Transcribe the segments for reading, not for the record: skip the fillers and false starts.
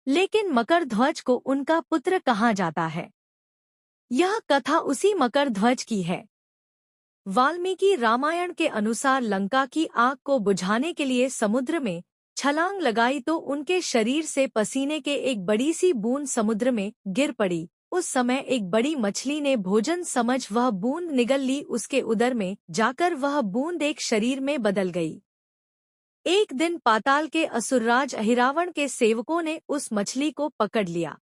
लेकिन मकरध्वज को उनका पुत्र कहा जाता है। यह कथा उसी मकरध्वज की है। वाल्मीकि रामायण के अनुसार लंका की आग को बुझाने के लिए समुद्र में छलांग लगाई तो उनके शरीर से पसीने के एक बड़ी सी बूंद समुद्र में गिर पड़ी। उस समय एक बड़ी मछली ने भोजन समझ वह बूंद निगल ली। उसके उदर में जाकर वह बूंद एक शरीर में बदल गई। एक दिन पाताल के असुरराज अहिरावण के सेवकों ने उस मछली को पकड़ लिया।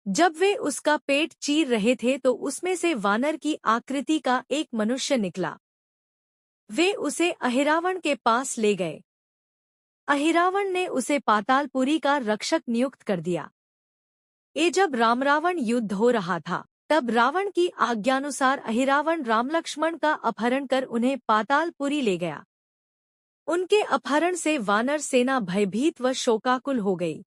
जब वे उसका पेट चीर रहे थे तो उसमें से वानर की आकृति का एक मनुष्य निकला। वे उसे अहिरावण के पास ले गए। अहिरावण ने उसे पातालपुरी का रक्षक नियुक्त कर दिया। जब राम रावण युद्ध हो रहा था तब रावण की आज्ञानुसार अहिरावण रामलक्ष्मण का अपहरण कर उन्हें पातालपुरी ले गया। उनके अपहरण से वानर सेना भयभीत व शोकाकुल हो गई।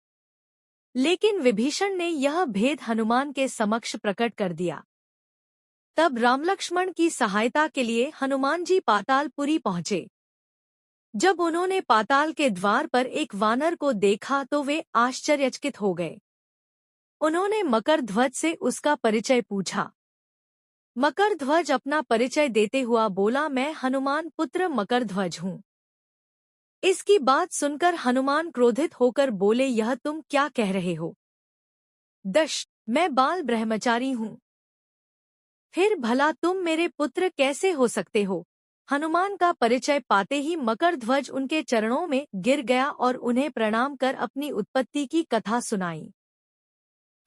लेकिन विभीषण ने यह भेद हनुमान के समक्ष प्रकट कर दिया। तब रामलक्ष्मण की सहायता के लिए हनुमान जी पातालपुरी पहुंचे। जब उन्होंने पाताल के द्वार पर एक वानर को देखा तो वे आश्चर्यचकित हो गए। उन्होंने मकरध्वज से उसका परिचय पूछा। मकरध्वज अपना परिचय देते हुआ बोला, मैं हनुमान पुत्र मकरध्वज हूँ। इसकी बात सुनकर हनुमान क्रोधित होकर बोले, यह तुम क्या कह रहे हो? मैं बाल ब्रह्मचारी हूँ। फिर भला तुम मेरे पुत्र कैसे हो सकते हो? हनुमान का परिचय पाते ही मकरध्वज उनके चरणों में गिर गया और उन्हें प्रणाम कर अपनी उत्पत्ति की कथा सुनाई।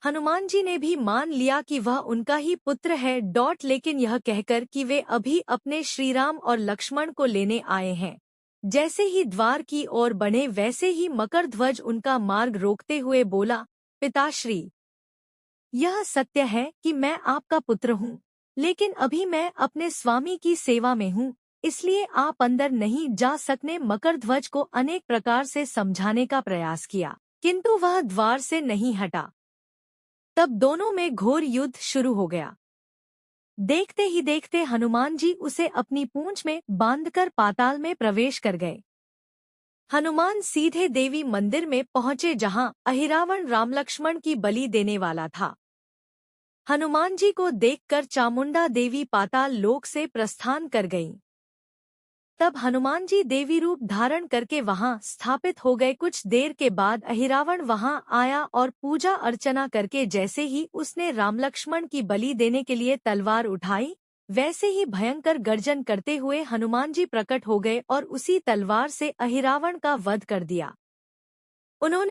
हनुमान जी ने भी मान लिया कि वह उनका ही पुत्र है। लेकिन यह कहकर कि वे अभी अपने श्रीराम और लक्ष्मण को लेने आए हैं। जैसे ही द्वार की ओर बढ़े वैसे ही मकरध्वज उनका मार्ग रोकते हुए बोला, पिताश्री, यह सत्य है कि मैं आपका पुत्र हूँ, लेकिन अभी मैं अपने स्वामी की सेवा में हूँ, इसलिए आप अंदर नहीं जा सकने। मकरध्वज को अनेक प्रकार से समझाने का प्रयास किया, किंतु वह द्वार से नहीं हटा। तब दोनों में घोर युद्ध शुरू हो गया। देखते ही देखते हनुमान जी उसे अपनी पूंछ में बांधकर पाताल में प्रवेश कर गए। हनुमान सीधे देवी मंदिर में पहुंचे जहां अहिरावण रामलक्ष्मण की बलि देने वाला था। हनुमान जी को देखकर चामुंडा देवी पाताल लोक से प्रस्थान कर गईं। तब हनुमान जी देवी रूप धारण करके वहां स्थापित हो गए। कुछ देर के बाद अहिरावण वहां आया और पूजा अर्चना करके जैसे ही उसने रामलक्ष्मण की बलि देने के लिए तलवार उठाई, वैसे ही भयंकर गर्जन करते हुए हनुमान जी प्रकट हो गए और उसी तलवार से अहिरावण का वध कर दिया। उन्होंने